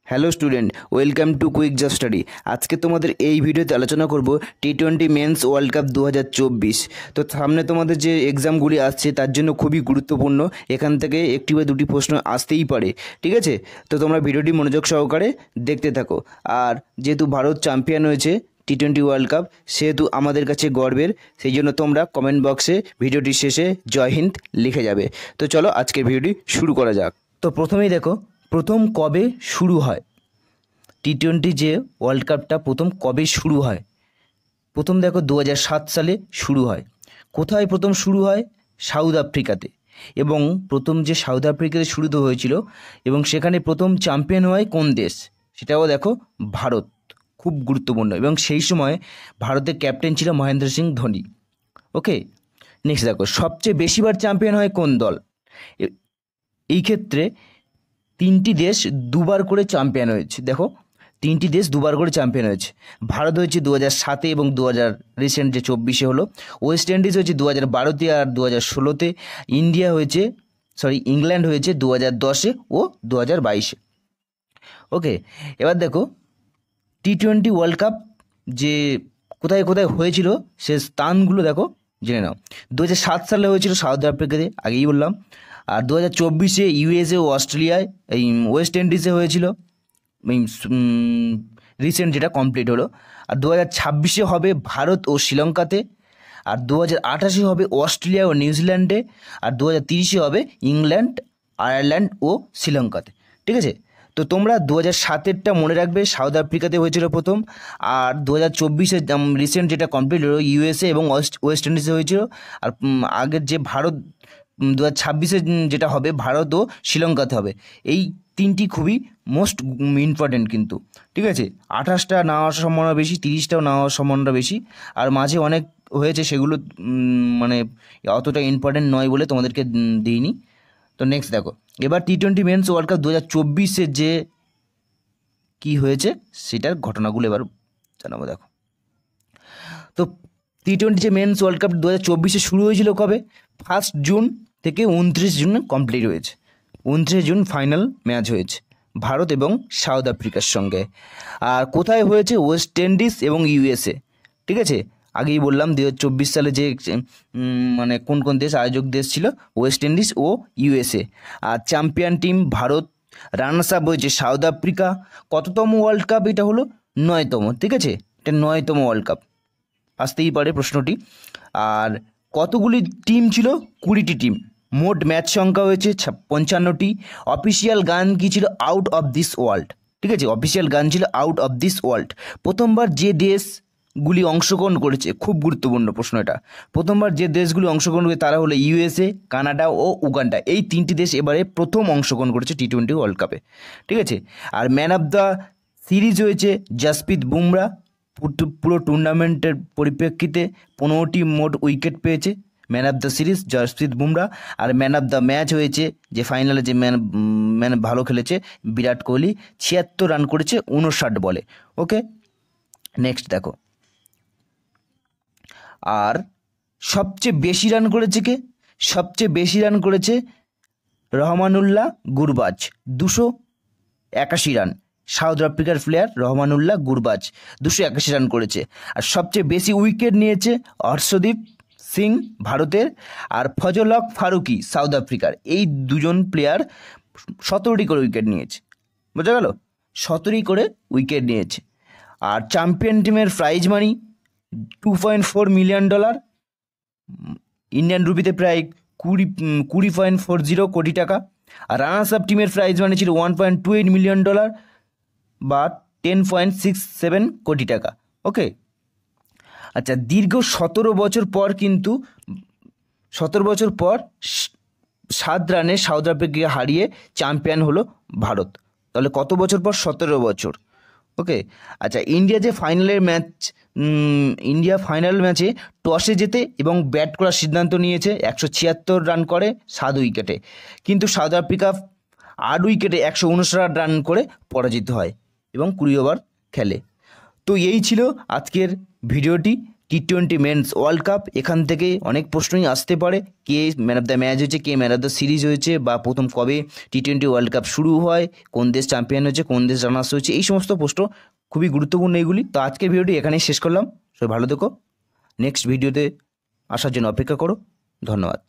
Hello student, welcome to quick just study. আজকে তোমাদের এই ভিডিওতে আলোচনা করব টি20 মেন্স ওয়ার্ল্ড কাপ 2024। তো সামনে তোমাদের যে এক্সামগুলি আসছে তার জন্য খুবই গুরুত্বপূর্ণ। এখান থেকে একটি বা দুটি প্রশ্ন আসতেই পারে, ঠিক আছে? তো তোমরা ভিডিওটি মনোযোগ সহকারে দেখতে থাকো। আর যেহেতু ভারত চ্যাম্পিয়ন হয়েছে টি20 ওয়ার্ল্ড কাপ, সেহেতু আমাদের কাছে গর্বের। সেই জন্য তোমরা কমেন্ট বক্সে ভিডিওটির শেষে জয় হিন্দ লিখে যাবে। তো চলো আজকের ভিডিওটি শুরু করা যাক। তো প্রথমেই দেখো, প্রথম কবে শুরু হয় টি20 যে ওয়ার্ল্ড কাপটা, প্রথম কবে শুরু হয়? প্রথম দেখো 2007 সালে শুরু হয়। কোথায় প্রথম শুরু হয়? সাউথ আফ্রিকাতে। এবং প্রথম যে সাউথ আফ্রিকাতে শুরু তো হয়েছিল, এবং সেখানে প্রথম চ্যাম্পিয়ন হয় কোন দেশ? সেটাও দেখো ভারত। খুব গুরুত্বপূর্ণ। এবং সেই সময় ভারতের ক্যাপ্টেন ছিল মহেন্দ্র সিং ধোনি। ওকে, নেক্সট দেখো, সবচেয়ে বেশিবার চ্যাম্পিয়ন হয় কোন দল? এই ক্ষেত্রে তিনটি দেশ দুবার করে চ্যাম্পিয়ন হয়েছে। দেখো, তিনটি দেশ দুবার করে চ্যাম্পিয়ন হয়েছে। ভারত হয়েছে 2007-এ এবং 2000 রিসেন্ট যে 24-এ হলো। ওয়েস্ট ইন্ডিজ হয়েছে 2012-তে আর 2016-তে। ইংল্যান্ড হয়েছে 2010-এ ও 2022-এ। ওকে, এবার দেখো টি20 ওয়ার্ল্ড কাপ যে কোথায় কোথায় হয়েছিল সে স্থানগুলো দেখো, জেনে নাও। 2007 সালে হয়েছিল সাউথ আফ্রিকাতে, আগেই বললাম। আর 2024-এ ইউএসএ ও অস্ট্রেলিয়ায়, এই ওয়েস্ট ইন্ডিজে হয়েছিল, রিসেন্ট যেটা কমপ্লিট হলো। আর 2026-এ হবে ভারত ও শ্রীলঙ্কাতে। আর 2028-এ হবে অস্ট্রেলিয়া ও নিউজিল্যান্ডে। আর 2030-এ হবে ইংল্যান্ড, আয়ারল্যান্ড ও শ্রীলঙ্কাতে, ঠিক আছে? তো তোমরা 2007-এরটা মনে রাখবে, সাউথ আফ্রিকাতে হয়েছিল প্রথম। আর 2024-এ রিসেন্ট যেটা কমপ্লিট হলো ইউএসএ এবং ওয়েস্ট ইন্ডিজে হয়েছিল। আর আগের যে ভারত 2026-এ যেটা হবে ভারত ও শ্রীলঙ্কাতে হবে। এই তিনটি খুবই মোস্ট ইম্পর্টেন্ট কিন্তু, ঠিক আছে? 28টা না হওয়ার সম্ভাবনা বেশি, 30টাও না হওয়ার সম্ভাবনা বেশি। আর মাঝে অনেক হয়েছে, সেগুলো মানে অতটা ইম্পর্টেন্ট নয় বলে তোমাদেরকে দিইনি। তো নেক্সট দেখো, এবার টি20 মেন্স ওয়ার্ল্ড কাপ 2024-এর যে কি হয়েছে সেটার ঘটনাগুলো এবার জানাবো। দেখো, তো টি20 যে মেন্স ওয়ার্ল্ড কাপ 2024-এ শুরু হয়েছিল কবে? 1 জুন থেকে 29 জুন কমপ্লিট হয়েছে। 29 জুন ফাইনাল ম্যাচ হয়েছে ভারত এবং সাউথ আফ্রিকার সঙ্গে। আর কোথায় হয়েছে? ওয়েস্ট ইন্ডিজ এবং ইউএসএ, ঠিক আছে? আগেই বললাম 2024 সালে যে মানে কোন কোন দেশ আয়োজক দেশ ছিল, ওয়েস্ট ইন্ডিজ ও ইউএসএ। আর champion team Bharat, runners up হয়েছে সাউথ আফ্রিকা। কততম ওয়ার্ল্ড কাপ এটা হলো? 9তম, ঠিক আছে? এটা 9তম ওয়ার্ল্ড কাপ, আসতেই পারে প্রশ্নটি। আর কতগুলি টিম ছিল? 20টি টিম। মোট ম্যাচ সংখ্যা হয়েছে 55টি। অফিসিয়াল গান কী ছিল? আউট অফ দিস ওয়ার্ল্ড, ঠিক আছে? অফিসিয়াল গান ছিল আউট অফ দিস ওয়ার্ল্ড। প্রথমবার যে দেশগুলি অংশগ্রহণ করেছে, খুব গুরুত্বপূর্ণ প্রশ্ন এটা, প্রথমবার যে দেশগুলি অংশগ্রহণ করে তারা হলো ইউএসএ, কানাডা ও উগান্ডা। এই তিনটি দেশ এবারে প্রথম অংশগ্রহণ করেছে টি20 ওয়ার্ল্ড কাপে, ঠিক আছে? আর ম্যান অফ দ্য সিরিজ হয়েছে জসপ্রীত বুমরা। পুরো টুর্নামেন্টের পরিপ্রেক্ষিতে 15টি মোট উইকেট পেয়েছে man of the series Jasprit Bumrah. আর ম্যান অফ দ্য ম্যাচ হয়েছে, যে ফাইনালে যে ম্যান ভালো খেলেছে, বিরাট কোহলি। 76 রান করেছে 59 বলে। ওকে, নেক্সট দেখো, আর সবচেয়ে বেশি রান করেছে কে? সবচেয়ে বেশি রান করেছে রহমানুল্লাহ গুরবাজ, 281 রান। সাউথ আফ্রিকার প্লেয়ার রহমানুল্লাহ গুরবাজ 281 রান করেছে। আর সবচেয়ে বেশি উইকেট নিয়েছে হর্ষদীপ সিং ভারতের, আর ফজল হক ফারুকি সাউথ আফ্রিকার। এই দুজন প্লেয়ার 17টি করে উইকেট নিয়েছে, বোঝা গেল? 17টি করে উইকেট নিয়েছে। আর চ্যাম্পিয়ন টিমের প্রাইজ মানি $2.4 মিলিয়ন, ইন্ডিয়ান রুপিতে প্রায় 20.40 কোটি টাকা। আর রানার্স আপ টিমের প্রাইজ মানি ছিল $1.28 মিলিয়ন বা 10.67 কোটি টাকা। ওকে, আচ্ছা, দীর্ঘ 17 বছর পর কিন্তু 17 বছর পর 7 রানে সাউথ আফ্রিকাকে হারিয়ে চ্যাম্পিয়ন হলো ভারত। তাহলে কত বছর পর? 17 বছর। ওকে, আচ্ছা, ইন্ডিয়া ফাইনাল ম্যাচে টসে জেতে এবং ব্যাট করার সিদ্ধান্ত নিয়েছে। 176 রান করে 7 উইকেটে, কিন্তু সাউথ আফ্রিকা 8 উইকেটে 159 রান করে পরাজিত হয় এবং 20 ওভার খেলে। তো এই ছিল আজকের ভিডিওটি। T20 মেন্স ওয়ার্ল্ড কাপ, এখান থেকে অনেক প্রশ্নই আসতে পারে, কে ম্যান অফ দ্য ম্যাচ হয়েছে, কে ম্যান অফ দ্য সিরিজ হয়েছে, বা প্রথম কবে T20 ওয়ার্ল্ড কাপ শুরু হয়, কোন দেশ চ্যাম্পিয়ন হয়েছে, কোন দেশ রানার্স হয়েছে, এই সমস্ত প্রশ্ন খুবই গুরুত্বপূর্ণ এইগুলি। তো আজকের ভিডিওটি এখানেই শেষ করলাম। সবাই ভালো থেকো, নেক্সট ভিডিওতে আসার জন্য অপেক্ষা করো। ধন্যবাদ।